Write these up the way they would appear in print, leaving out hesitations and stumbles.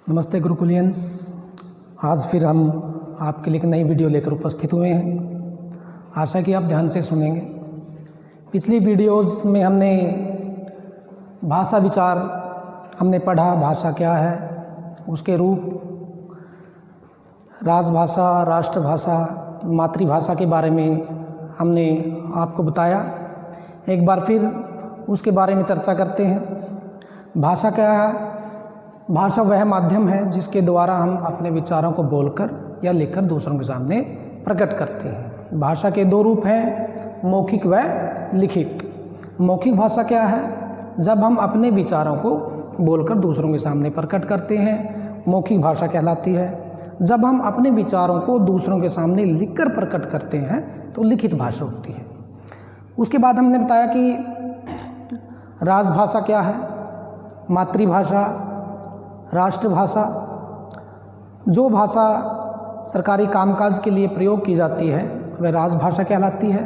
नमस्ते गुरुकुलियंस। आज फिर हम आपके लिए एक नई वीडियो लेकर उपस्थित हुए हैं। आशा कि आप ध्यान से सुनेंगे। पिछली वीडियोस में हमने भाषा विचार हमने पढ़ा, भाषा क्या है, उसके रूप, राजभाषा, राष्ट्रभाषा, मातृभाषा के बारे में हमने आपको बताया। एक बार फिर उसके बारे में चर्चा करते हैं। भाषा क्या है? भाषा वह माध्यम है जिसके द्वारा हम अपने विचारों को बोलकर या लिखकर दूसरों के सामने प्रकट करते हैं। भाषा के दो रूप हैं, मौखिक व लिखित। मौखिक भाषा क्या है? जब हम अपने विचारों को बोलकर दूसरों के सामने प्रकट करते हैं, मौखिक भाषा कहलाती है। जब हम अपने विचारों को दूसरों के सामने लिखकर प्रकट करते हैं तो लिखित भाषा होती है। उसके बाद हमने बताया कि राजभाषा क्या है, मातृभाषा, राष्ट्रभाषा। जो भाषा सरकारी कामकाज के लिए प्रयोग की जाती है वह राजभाषा कहलाती है।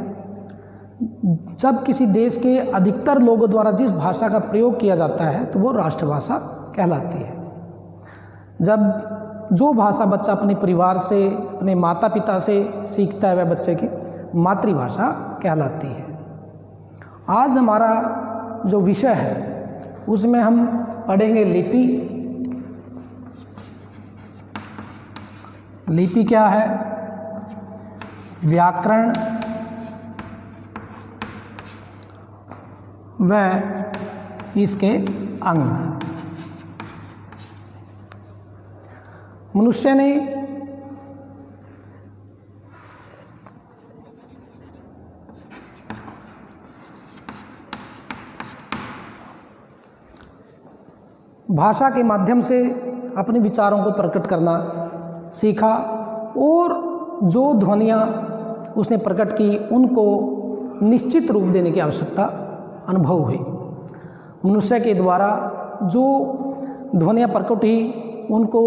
जब किसी देश के अधिकतर लोगों द्वारा जिस भाषा का प्रयोग किया जाता है तो वो राष्ट्रभाषा कहलाती है। जब जो भाषा बच्चा अपने परिवार से, अपने माता पिता से सीखता है वह बच्चे की मातृभाषा कहलाती है। आज हमारा जो विषय है उसमें हम पढ़ेंगे लिपि। लिपि क्या है? व्याकरण व इसके अंग। मनुष्य ने भाषा के माध्यम से अपने विचारों को प्रकट करना सीखा और जो ध्वनियाँ उसने प्रकट की उनको निश्चित रूप देने की आवश्यकता अनुभव हुई। मनुष्य के द्वारा जो ध्वनियाँ प्रकट हुई उनको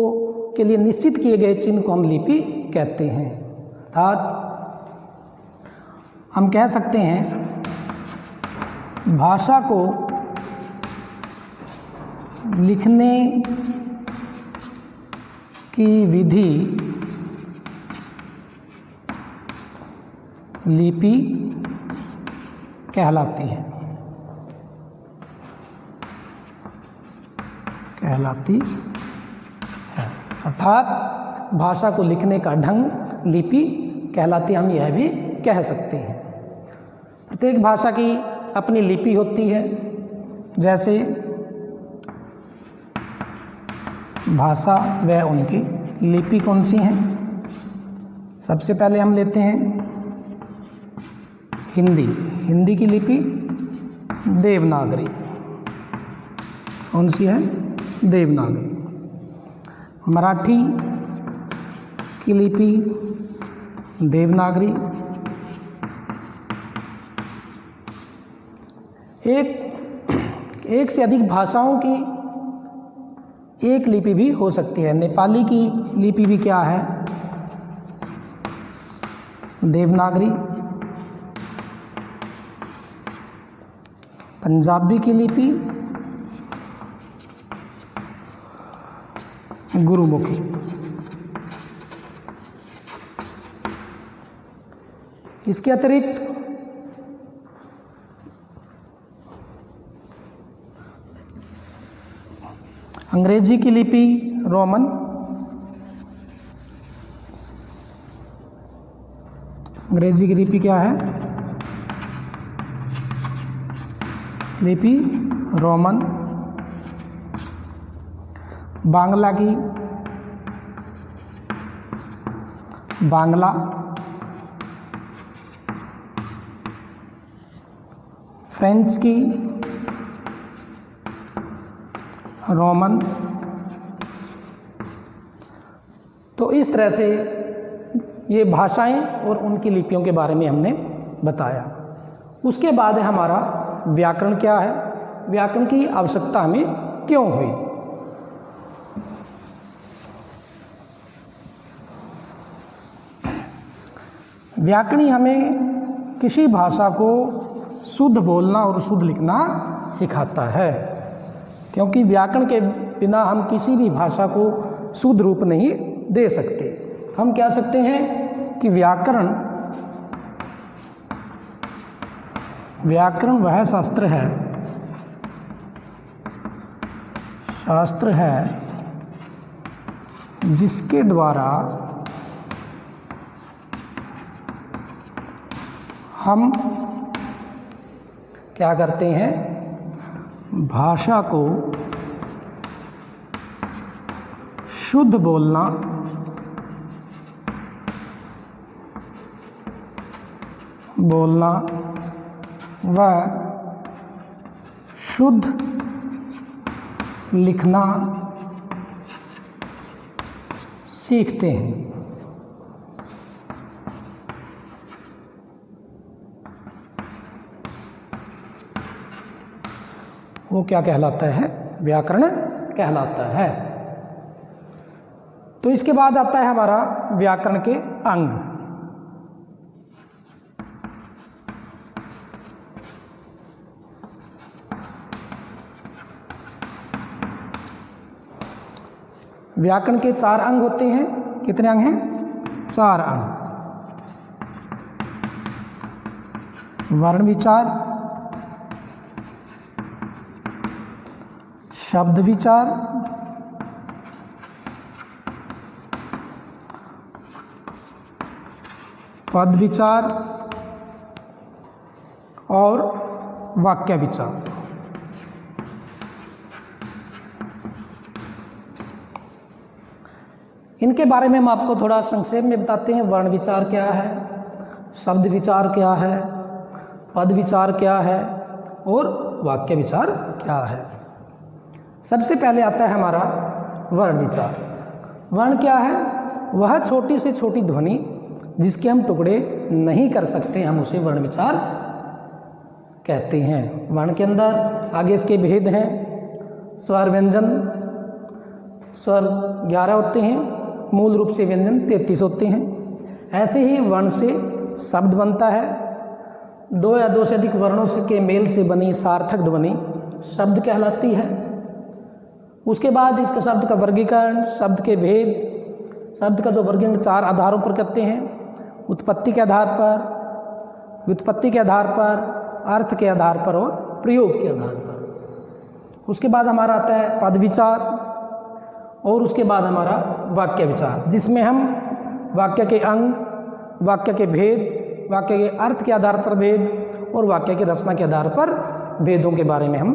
के लिए निश्चित किए गए चिन्ह को हम लिपि कहते हैं। अर्थात हम कह सकते हैं भाषा को लिखने की विधि लिपि कहलाती है। अर्थात भाषा को लिखने का ढंग लिपि कहलाती है। हम यह भी कह सकते हैं प्रत्येक भाषा की अपनी लिपि होती है। जैसे भाषा व उनकी लिपि कौन सी हैं? सबसे पहले हम लेते हैं हिंदी। हिंदी की लिपि देवनागरी। कौन सी है? देवनागरी। मराठी की लिपि देवनागरी। एक से अधिक भाषाओं की एक लिपि भी हो सकती है। नेपाली की लिपि भी क्या है? देवनागरी। पंजाबी की लिपि गुरुमुखी। इसके अतिरिक्त अंग्रेजी की लिपि रोमन। अंग्रेजी की लिपि क्या है? लिपि रोमन। बांग्ला की बांग्ला। फ्रेंच की रोमन। तो इस तरह से ये भाषाएं और उनकी लिपियों के बारे में हमने बताया। उसके बाद है हमारा व्याकरण क्या है, व्याकरण की आवश्यकता हमें क्यों हुई। व्याकरण हमें किसी भाषा को शुद्ध बोलना और शुद्ध लिखना सिखाता है। क्योंकि व्याकरण बिना हम किसी भी भाषा को शुद्ध रूप नहीं दे सकते। हम कह सकते हैं कि व्याकरण वह शास्त्र है जिसके द्वारा हम क्या करते हैं, भाषा को शुद्ध बोलना व शुद्ध लिखना सीखते हैं। वो क्या कहलाता है, व्याकरण कहलाता है। तो इसके बाद आता है हमारा व्याकरण के अंग। व्याकरण के 4 अंग होते हैं। कितने अंग हैं? 4 अंग। वर्ण विचार, शब्द विचार, पद विचार और वाक्य विचार। इनके बारे में हम आपको थोड़ा संक्षेप में बताते हैं। वर्ण विचार क्या है, शब्द विचार क्या है, पद विचार क्या है और वाक्य विचार क्या है। सबसे पहले आता है हमारा वर्ण विचार। वर्ण क्या है? वह छोटी से छोटी ध्वनि जिसके हम टुकड़े नहीं कर सकते, हम उसे वर्ण विचार कहते हैं। वर्ण के अंदर आगे इसके भेद हैं। स्वर व्यंजन, स्वर 11 होते हैं, मूल रूप से व्यंजन 33 होते हैं। ऐसे ही वर्ण से शब्द बनता है। 2 या 2 से अधिक वर्णों के मेल से बनी सार्थक ध्वनि शब्द कहलाती है। उसके बाद इसका शब्द का वर्गीकरण, शब्द के भेद, शब्द का जो वर्गीकरण 4 आधारों पर करते हैं। उत्पत्ति के आधार पर, व्युत्पत्ति के आधार पर, अर्थ के आधार पर और प्रयोग के आधार पर। उसके बाद हमारा आता है पद विचार और उसके बाद हमारा वाक्य विचार, जिसमें हम वाक्य के अंग, वाक्य के भेद, वाक्य के अर्थ के आधार पर भेद और वाक्य की रचना के आधार पर भेदों के बारे में हम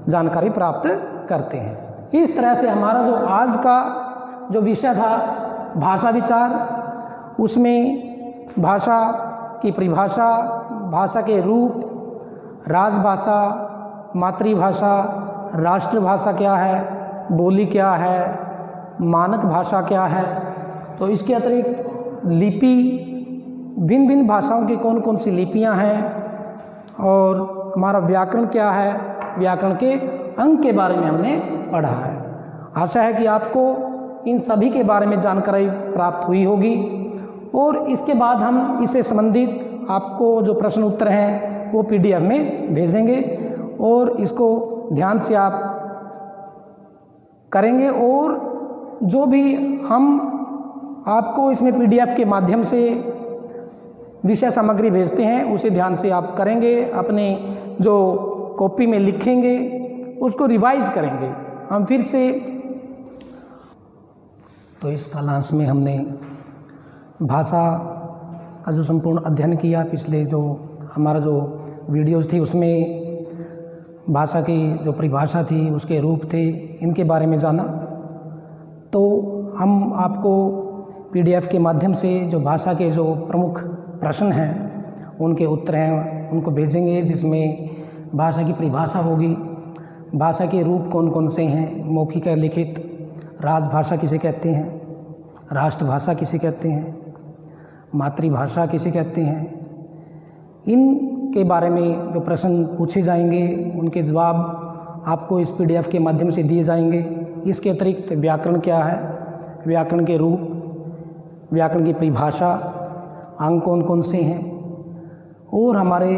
जानकारी प्राप्त करते हैं। इस तरह से हमारा जो आज का जो विषय था भाषा विचार, उसमें भाषा की परिभाषा, भाषा के रूप, राजभाषा, मातृभाषा, राष्ट्रभाषा क्या है, बोली क्या है, मानक भाषा क्या है, तो इसके अतिरिक्त लिपि, भिन्न भिन्न भाषाओं की कौन कौन सी लिपियां हैं, और हमारा व्याकरण क्या है, व्याकरण के अंग के बारे में हमने पढ़ा है। आशा है कि आपको इन सभी के बारे में जानकारी प्राप्त हुई होगी और इसके बाद हम इससे संबंधित आपको जो प्रश्न उत्तर हैं वो PDF में भेजेंगे और इसको ध्यान से आप करेंगे और जो भी हम आपको इसमें PDF के माध्यम से विषय सामग्री भेजते हैं उसे ध्यान से आप करेंगे, अपने जो कॉपी में लिखेंगे उसको रिवाइज करेंगे हम फिर से। तो इस क्लास में हमने भाषा का जो संपूर्ण अध्ययन किया, पिछले जो हमारा जो वीडियोज़ थी उसमें भाषा की जो परिभाषा थी, उसके रूप थे, इनके बारे में जाना। तो हम आपको PDF के माध्यम से जो भाषा के जो प्रमुख प्रश्न हैं उनके उत्तर हैं उनको भेजेंगे, जिसमें भाषा की परिभाषा होगी, भाषा के रूप कौन कौन से हैं, मौखिक या लिखित, राजभाषा किसे कहते हैं, राष्ट्रभाषा किसे कहते हैं, मातृभाषा किसे कहते हैं, इनके बारे में जो प्रश्न पूछे जाएंगे उनके जवाब आपको इस PDF के माध्यम से दिए जाएंगे। इसके अतिरिक्त व्याकरण क्या है, व्याकरण के रूप, व्याकरण की परिभाषा, अंग कौन कौन से हैं और हमारे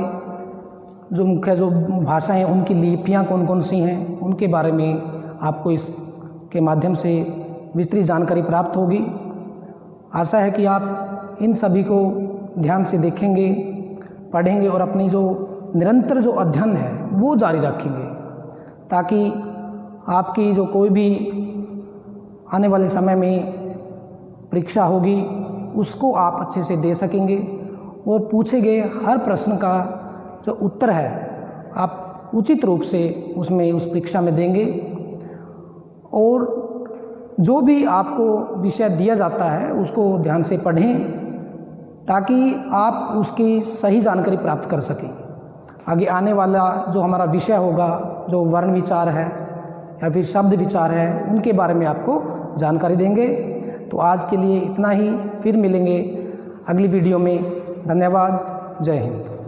जो मुख्य जो भाषा हैं उनकी लिपियाँ कौन कौन सी हैं, उनके बारे में आपको इस के माध्यम से विस्तृत जानकारी प्राप्त होगी। आशा है कि आप इन सभी को ध्यान से देखेंगे, पढ़ेंगे और अपनी जो निरंतर जो अध्ययन है वो जारी रखेंगे, ताकि आपकी जो कोई भी आने वाले समय में परीक्षा होगी उसको आप अच्छे से दे सकेंगे और पूछे गए हर प्रश्न का जो उत्तर है आप उचित रूप से उसमें उस परीक्षा में देंगे। और जो भी आपको विषय दिया जाता है उसको ध्यान से पढ़ें, ताकि आप उसकी सही जानकारी प्राप्त कर सकें। आगे आने वाला जो हमारा विषय होगा, जो वर्ण विचार है या फिर शब्द विचार है, उनके बारे में आपको जानकारी देंगे। तो आज के लिए इतना ही, फिर मिलेंगे अगली वीडियो में। धन्यवाद। जय हिंद।